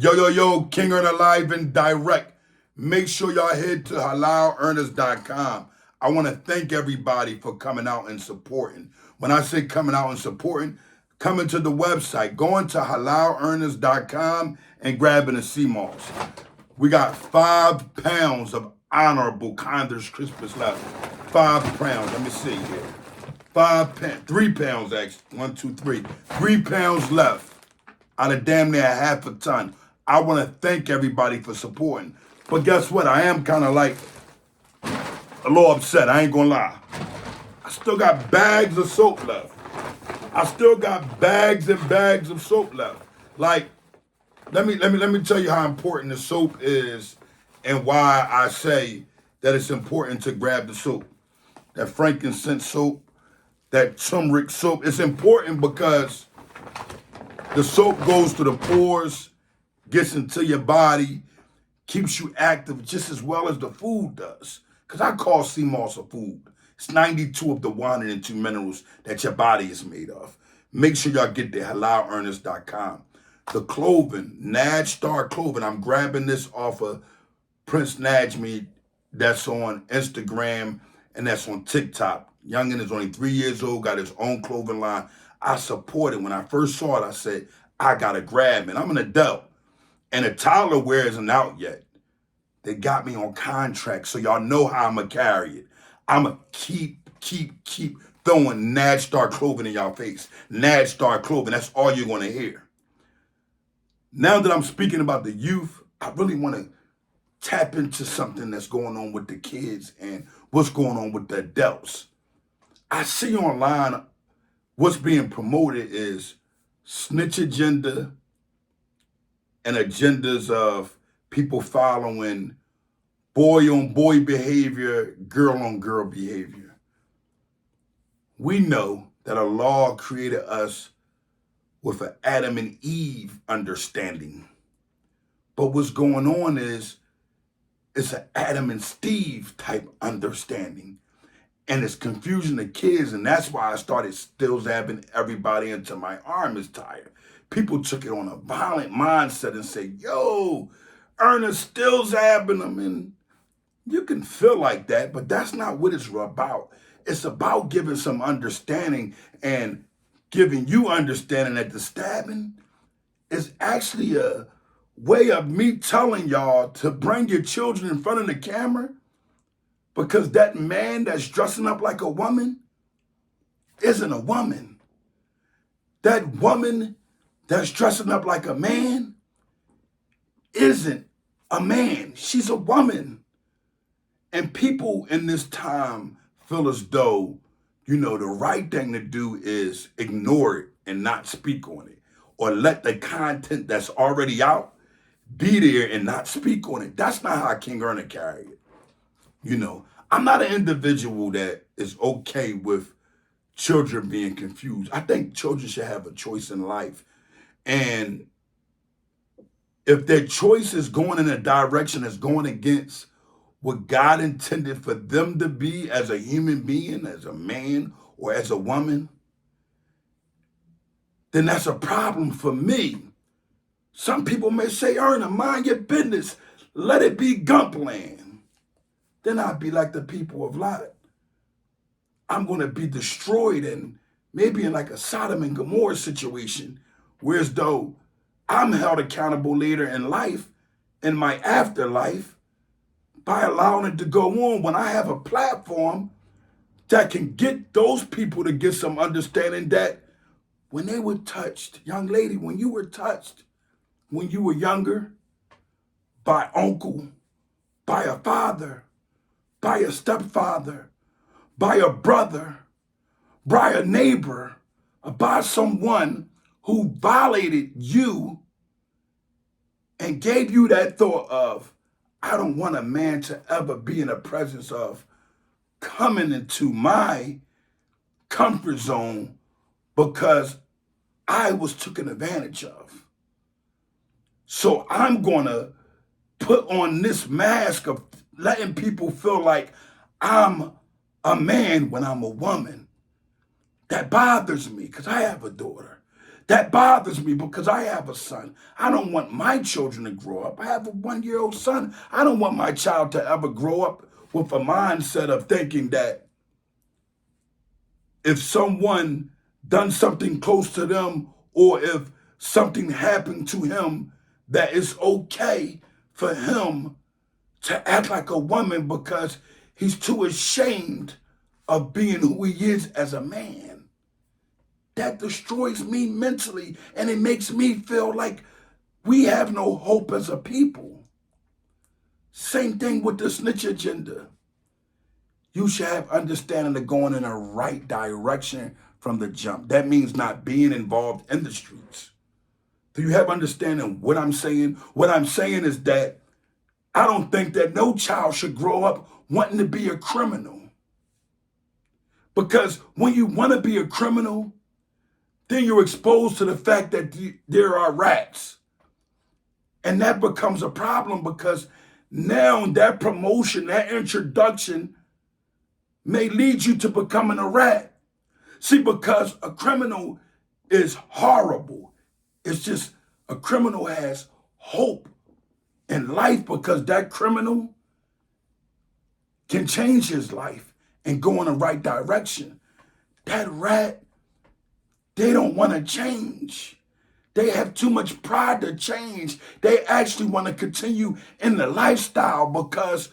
Yo, King Earner Live and Direct. Make sure y'all head to halalearners.com. I want to thank everybody for coming out and supporting. When I say coming out and supporting, coming to the website, going to halalearners.com and grabbing the sea moss. We got 5 pounds of honorable Condor's Crispus left. 5 pounds. Let me see here. 5 pounds, 3 pounds actually. 1, 2, 3. 3 pounds left out of damn near half a ton. I want to thank everybody for supporting. But guess what? I am kind of like a little upset. I ain't gonna lie. I still got bags of soap left. I still got bags and bags of soap left. Like, let me tell you how important the soap is and why I say that it's important to grab the soap. That frankincense soap, that turmeric soap. It's important because the soap goes to the pores, gets into your body, keeps you active just as well as the food does. Because I call sea moss a food. It's 92 of the 102 minerals that your body is made of. Make sure y'all get there, halalearners.com. The clothing, Naj Star Clothing, I'm grabbing this off of Prince Najmi that's on Instagram and that's on TikTok. Youngin is only 3 years old, got his own clothing line. I support it. When I first saw it, I said, I gotta grab it. I'm an adult. And the toddler wear isn't out yet. They got me on contract, so y'all know how I'm gonna carry it. I'm gonna keep throwing Naj Star Clothing in y'all face. Naj Star Clothing, that's all you're gonna hear. Now that I'm speaking about the youth, I really wanna tap into something that's going on with the kids and what's going on with the adults. I see online what's being promoted is snitch agenda and agendas of people following boy on boy behavior, girl on girl behavior. We know that a law created us with an Adam and Eve understanding. But what's going on is it's an Adam and Steve type understanding. And it's confusing the kids, and that's why I started still zapping everybody until my arm is tired. People took it on a violent mindset and say, yo, Ernest still zapping them. And you can feel like that, but that's not what it's about. It's about giving some understanding and giving you understanding that the stabbing is actually a way of me telling y'all to bring your children in front of the camera because that man that's dressing up like a woman isn't a woman. That woman that's dressing up like a man isn't a man. She's a woman. And people in this time feel as though, the right thing to do is ignore it and not speak on it. Or let the content that's already out be there and not speak on it. That's not how King Erna carry it. I'm not an individual that is okay with children being confused. I think children should have a choice in life. And if their choice is going in a direction that's going against what God intended for them to be as a human being, as a man or as a woman, then that's a problem for me. Some people may say, Erna, mind your business. Let it be Gumpland. Then I'd be like the people of Lot. I'm going to be destroyed and maybe in like a Sodom and Gomorrah situation, whereas though I'm held accountable later in life, in my afterlife, by allowing it to go on when I have a platform that can get those people to get some understanding that when they were touched, young lady, when you were touched, when you were younger, by uncle, by a father, by a stepfather, by a brother, by a neighbor, or by someone who violated you and gave you that thought of, I don't want a man to ever be in the presence of coming into my comfort zone because I was taken advantage of. So I'm going to put on this mask of letting people feel like I'm a man when I'm a woman. That bothers me because I have a daughter. That bothers me because I have a son. I don't want my children to grow up. I have a 1-year-old son. I don't want my child to ever grow up with a mindset of thinking that if someone done something close to them or if something happened to him, that it's okay for him to act like a woman because he's too ashamed of being who he is as a man. That destroys me mentally, and it makes me feel like we have no hope as a people. Same thing with the snitch agenda. You should have understanding of going in the right direction from the jump. That means not being involved in the streets. Do you have understanding what I'm saying? What I'm saying is that I don't think that no child should grow up wanting to be a criminal. Because when you want to be a criminal, then you're exposed to the fact that there are rats. And that becomes a problem because now that promotion, that introduction may lead you to becoming a rat. See, because a criminal is horrible. It's just a criminal has hope in life because that criminal can change his life and go in the right direction. That rat, they don't want to change. They have too much pride to change. They actually want to continue in the lifestyle because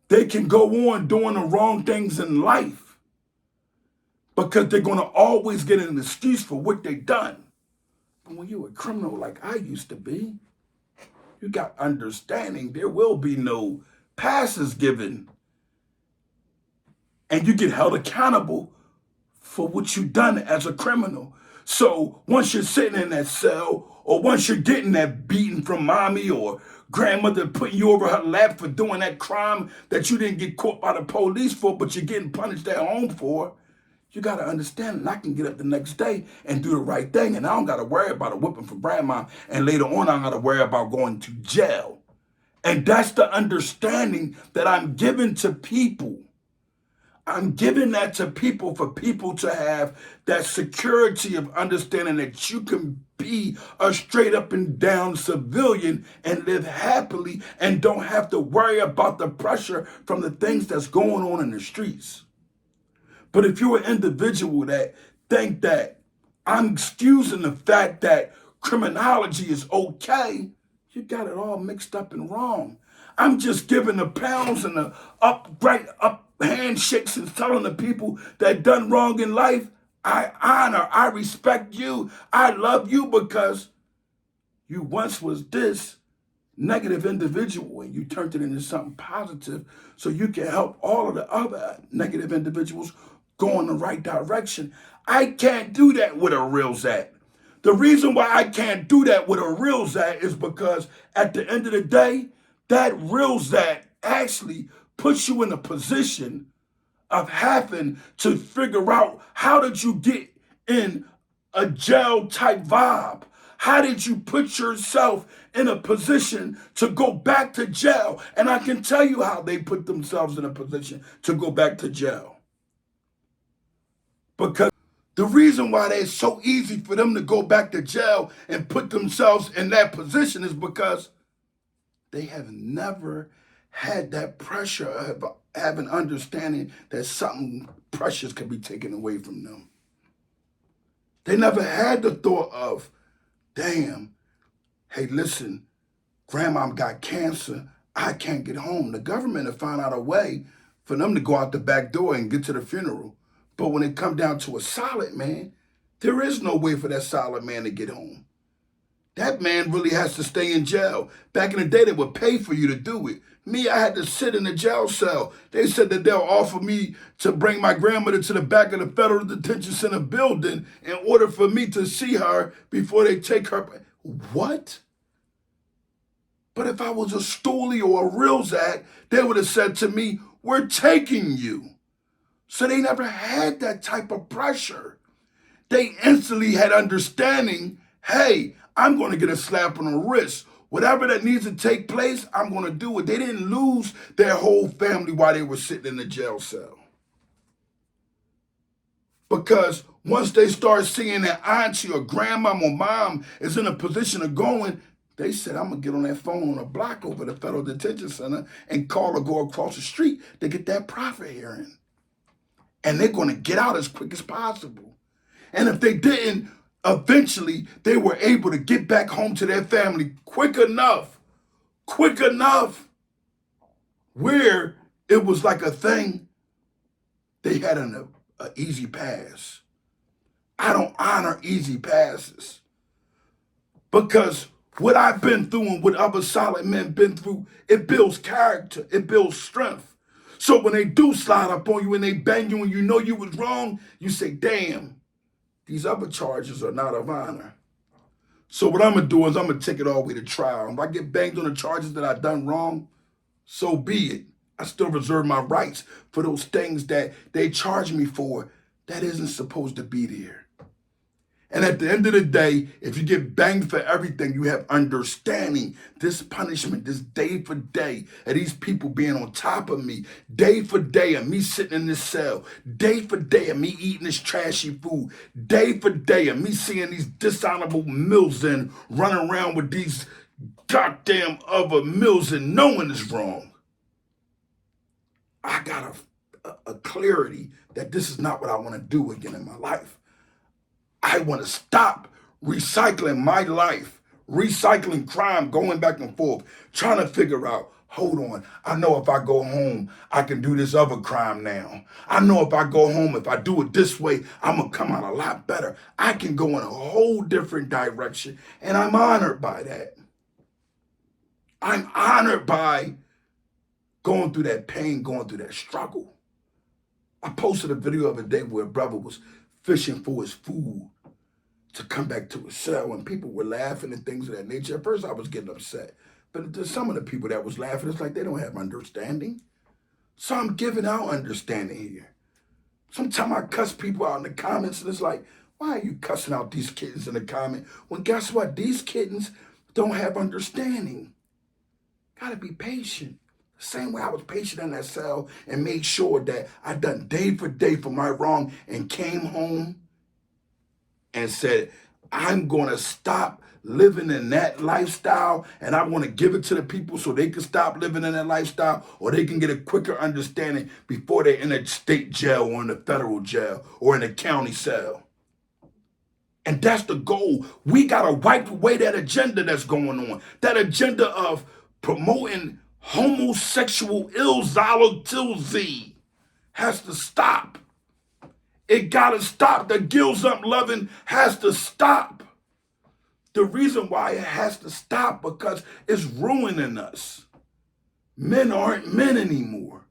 they can go on doing the wrong things in life because they're going to always get an excuse for what they've done. But when you're a criminal like I used to be, you got understanding. There will be no passes given. And you get held accountable for what you've done as a criminal. So once you're sitting in that cell, or once you're getting that beating from mommy or grandmother putting you over her lap for doing that crime that you didn't get caught by the police for, but you're getting punished at home for, you got to understand that I can get up the next day and do the right thing, and I don't got to worry about a whipping from grandma, and later on I got to worry about going to jail. And that's the understanding that I'm giving to people. I'm giving that to people for people to have that security of understanding that you can be a straight up and down civilian and live happily and don't have to worry about the pressure from the things that's going on in the streets. But if you're an individual that think that I'm excusing the fact that criminology is okay, you got it all mixed up and wrong. I'm just giving the pounds and the up handshakes and telling the people that done wrong in life, I honor, I respect you, I love you because you once was this negative individual and you turned it into something positive so you can help all of the other negative individuals go in the right direction. I can't do that with a real Zach. The reason why I can't do that with a real Zach is because at the end of the day, that real Zach actually puts you in a position of having to figure out how did you get in a jail type vibe? How did you put yourself in a position to go back to jail? And I can tell you how they put themselves in a position to go back to jail. Because the reason why it's so easy for them to go back to jail and put themselves in that position is because they have never had that pressure of having understanding that something precious could be taken away from them. They never had the thought of, damn, hey, listen, grandma got cancer. I can't get home. The government have found out a way for them to go out the back door and get to the funeral. But when it come down to a solid man, there is no way for that solid man to get home. That man really has to stay in jail. Back in the day, they would pay for you to do it. Me, I had to sit in a jail cell. They said that they'll offer me to bring my grandmother to the back of the Federal Detention Center building in order for me to see her before they take her. What? But if I was a stoolie or a real Zach, they would have said to me, we're taking you. So they never had that type of pressure. They instantly had understanding, hey, I'm going to get a slap on the wrist. Whatever that needs to take place, I'm going to do it. They didn't lose their whole family while they were sitting in the jail cell. Because once they start seeing that auntie or grandmom or mom is in a position of going, they said, I'm going to get on that phone on a block over the federal detention center and call or go across the street to get that profit hearing. And they're going to get out as quick as possible. And if they didn't, eventually they were able to get back home to their family quick enough, where it was like a thing. They had an easy pass. I don't honor easy passes, because what I've been through and what other solid men been through, it builds character, it builds strength. So when they do slide up on you and they bang you and you know you was wrong, you say, damn, these other charges are not of honor. So what I'm going to do is I'm going to take it all the way to trial. If I get banged on the charges that I done wrong, so be it. I still reserve my rights for those things that they charge me for that isn't supposed to be there. And at the end of the day, if you get banged for everything, you have understanding. This punishment, this day for day, of these people being on top of me, day for day of me sitting in this cell, day for day of me eating this trashy food, day for day of me seeing these dishonorable mills and running around with these goddamn other mills and knowing it's wrong. I got a clarity that this is not what I want to do again in my life. I want to stop recycling my life, recycling crime, going back and forth, trying to figure out, hold on, I know if I go home, I can do this other crime now. I know if I go home, if I do it this way, I'm going to come out a lot better. I can go in a whole different direction, and I'm honored by that. I'm honored by going through that pain, going through that struggle. I posted a video of a day where a brother was fishing for his food to come back to his cell, and people were laughing and things of that nature. At first I was getting upset, but there's some of the people that was laughing, it's like they don't have understanding. So I'm giving out understanding here. Sometimes I cuss people out in the comments, and it's like, why are you cussing out these kittens in the comment? Well, guess what? These kittens don't have understanding. Gotta be patient. Same way I was patient in that cell and made sure that I done day for day for my wrong and came home and said, I'm going to stop living in that lifestyle, and I want to give it to the people so they can stop living in that lifestyle, or they can get a quicker understanding before they're in a state jail or in a federal jail or in a county cell. And that's the goal. We got to wipe away that agenda that's going on, that agenda of promoting homosexual ill-zolotilzy has to stop. It gotta stop. The gills up loving has to stop. The reason why it has to stop, because it's ruining us. Men aren't men anymore.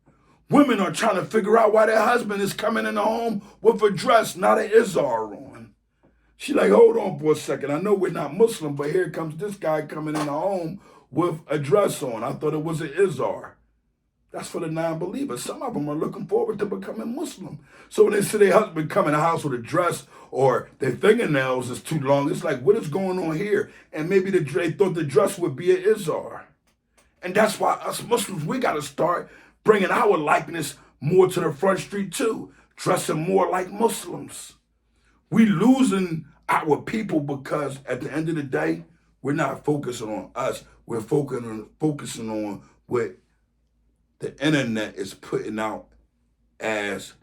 Women are trying to figure out why their husband is coming in the home with a dress, not an izar on. She like, hold on for a second. I know we're not Muslim, but here comes this guy coming in the home with a dress on. I thought it was an izar. That's for the non-believers. Some of them are looking forward to becoming Muslim. So when they see their husband come in the house with a dress, or their fingernails is too long, it's like, what is going on here? And maybe they thought the dress would be an izar. And that's why us Muslims, we got to start bringing our likeness more to the front street too, dressing more like Muslims. We losing our people because at the end of the day, we're not focusing on us. We're focusing on what the internet is putting out as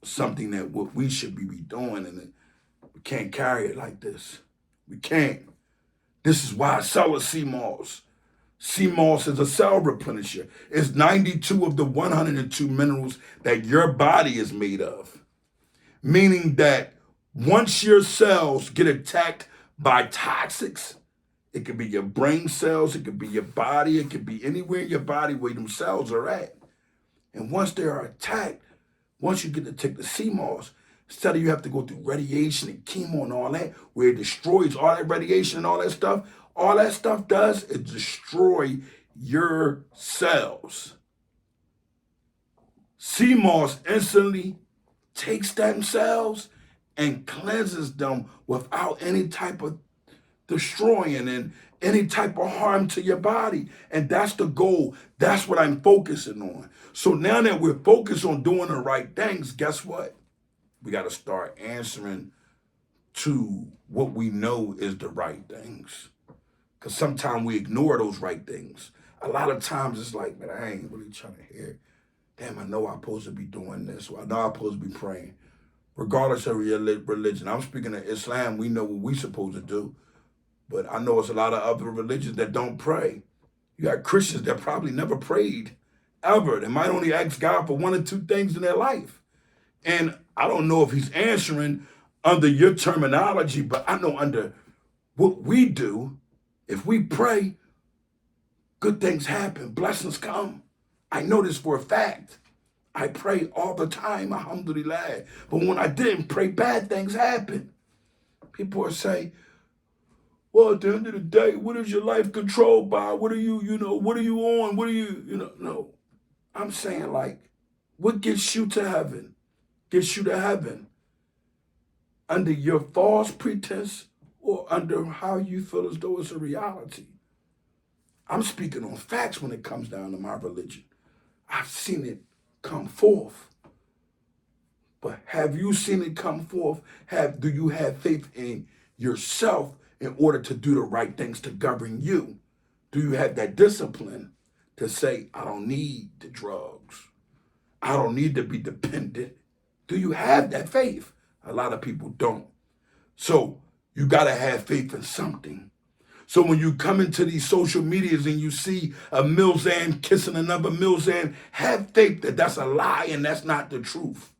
something that what we should be doing, and we can't carry it like this. We can't. This is why I sell a sea moss. Sea moss is a cell replenisher. It's 92 of the 102 minerals that your body is made of. Meaning that once your cells get attacked by toxics, it could be your brain cells, it could be your body, it could be anywhere in your body where them cells are at. And once they are attacked, once you get to take the sea moss, instead of you have to go through radiation and chemo and all that, where it destroys all that radiation and all that stuff does is destroy your cells. Sea moss instantly takes them cells and cleanses them without any type of destroying and any type of harm to your body. And that's the goal. That's what I'm focusing on. So now that we're focused on doing the right things, guess what? We got to start answering to what we know is the right things. Because sometimes we ignore those right things. A lot of times it's like, man, I ain't really trying to hear. Damn, I know I'm supposed to be doing this, or I know I'm supposed to be praying. Regardless of your religion. I'm speaking of Islam, we know what we supposed to do. But I know it's a lot of other religions that don't pray. You got Christians that probably never prayed, ever. They might only ask God for one or two things in their life. And I don't know if he's answering under your terminology, but I know under what we do, if we pray, good things happen, blessings come. I know this for a fact. I pray all the time, alhamdulillah. But when I didn't pray, bad things happen. People are saying, well, at the end of the day, what is your life controlled by? What are you, what are you on? What are you, no. I'm saying, like, what gets you to heaven? Gets you to heaven? Under your false pretense or under how you feel as though it's a reality? I'm speaking on facts when it comes down to my religion. I've seen it come forth. But have you seen it come forth? Do you have faith in yourself in order to do the right things to govern you? Do you have that discipline to say, I don't need the drugs. I don't need to be dependent. Do you have that faith? A lot of people don't. So you got to have faith in something. So when you come into these social medias and you see a Milzan kissing another Milzan, have faith that that's a lie and that's not the truth.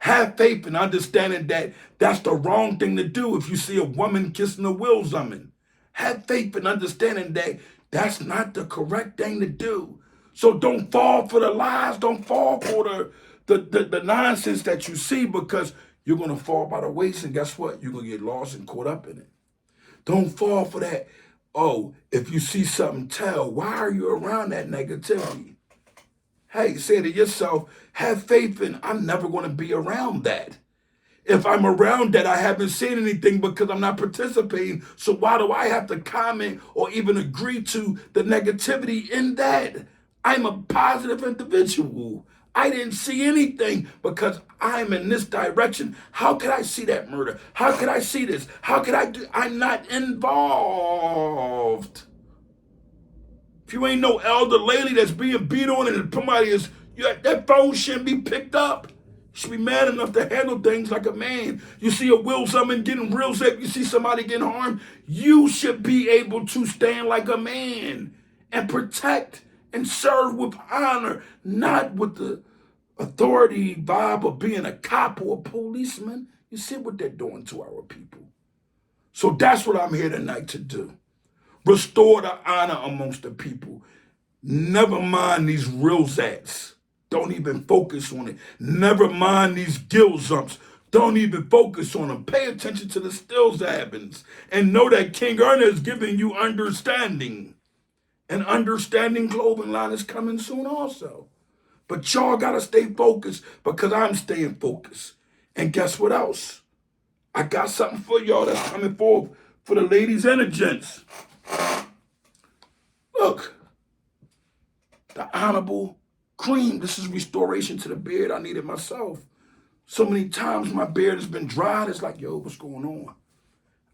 Have faith in understanding that that's the wrong thing to do if you see a woman kissing a Wilzoman. Have faith in understanding that that's not the correct thing to do. So don't fall for the lies. Don't fall for the nonsense that you see, because you're going to fall by the waist, and guess what? You're going to get lost and caught up in it. Don't fall for that. Oh, if you see something, tell. Why are you around that negativity? Hey, say to yourself, have faith in I'm never going to be around that. If I'm around that, I haven't seen anything because I'm not participating. So why do I have to comment or even agree to the negativity in that? I'm a positive individual. I didn't see anything because I'm in this direction. How could I see that murder? How could I see this? How could I do? I'm not involved. If you ain't no elder lady that's being beat on and somebody is, that phone shouldn't be picked up. You should be man enough to handle things like a man. You see a Wilzoman getting real sick, you see somebody getting harmed, you should be able to stand like a man and protect and serve with honor, not with the authority vibe of being a cop or a policeman. You see what they're doing to our people. So that's what I'm here tonight to do. Restore the honor amongst the people. Never mind these real zats. Don't even focus on it. Never mind these gill zumps. Don't even focus on them. Pay attention to the still zabbins and know that King Erna is giving you understanding. An understanding clothing line is coming soon also. But y'all got to stay focused because I'm staying focused. And guess what else? I got something for y'all that's coming forth for the ladies and the gents. Look, the Honorable Cream. This is restoration to the beard I needed myself. So many times my beard has been dried. It's like, yo, what's going on?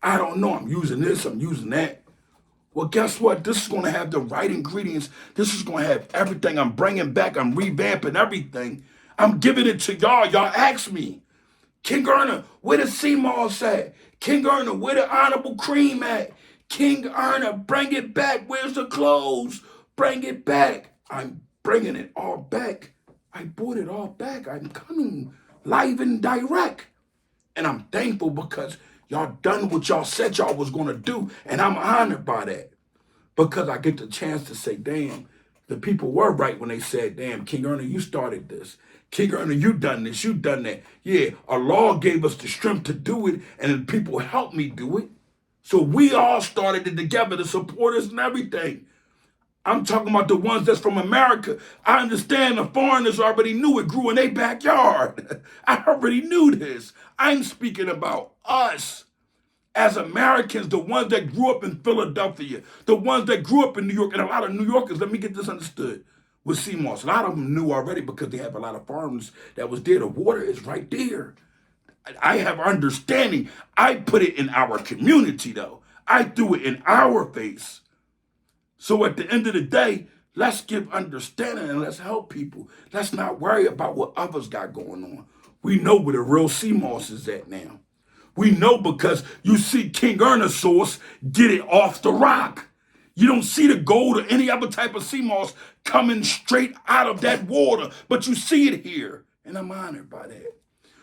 I don't know. I'm using this. I'm using that. Well, guess what? This is going to have the right ingredients. This is going to have everything. I'm bringing back. I'm revamping everything. I'm giving it to y'all. Y'all ask me. King Erna, where the CMOS at? King Erna, where the Honorable Cream at? King Erna, bring it back. Where's the clothes? Bring it back. I'm bringing it all back. I brought it all back. I'm coming live and direct. And I'm thankful because y'all done what y'all said y'all was going to do. And I'm honored by that. Because I get the chance to say, damn, the people were right when they said, damn, King Erna, you started this. King Erna, you done this, you done that. Yeah, Allah gave us the strength to do it, and the people helped me do it. So we all started it together, the supporters and everything. I'm talking about the ones that's from America. I understand the foreigners already knew it grew in their backyard. I already knew this. I'm speaking about us as Americans, the ones that grew up in Philadelphia, the ones that grew up in New York, and a lot of New Yorkers, let me get this understood, with CMOS. A lot of them knew already because they have a lot of farms that was there. The water is right there. I have understanding. I put it in our community, though. I threw it in our face. So at the end of the day, let's give understanding and let's help people. Let's not worry about what others got going on. We know where the real sea moss is at now. We know because you see King Ernest source get it off the rock. You don't see the gold or any other type of sea moss coming straight out of that water, but you see it here. And I'm honored by that.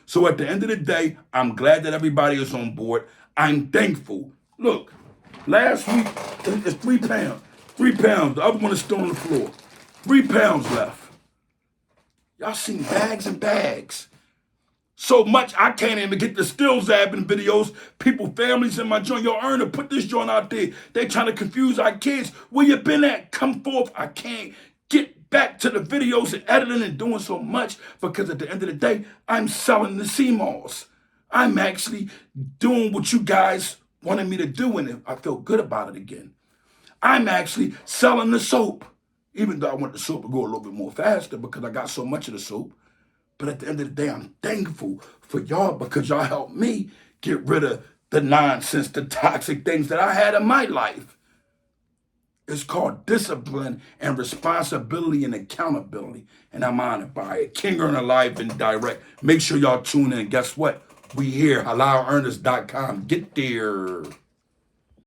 So at the end of the day, I'm glad that everybody is on board. I'm thankful. Look, last week, it's 3 pounds. 3 pounds. The other one is still on the floor. 3 pounds left. Y'all seen bags and bags. So much I can't even get the still zapping videos. People, families in my joint. Yo, Erna, put this joint out there. They trying to confuse our kids. Where you been at? Come forth. I can't get back to the videos and editing and doing so much because at the end of the day, I'm selling the sea moss. I'm actually doing what you guys wanted me to do, and I feel good about it again. I'm actually selling the soap, even though I want the soap to go a little bit more faster because I got so much of the soap. But at the end of the day, I'm thankful for y'all because y'all helped me get rid of the nonsense, the toxic things that I had in my life. It's called discipline and responsibility and accountability. And I'm honored by it. King Earner Live and Direct. Make sure y'all tune in. Guess what? We here. HalalEarners.com. Get there.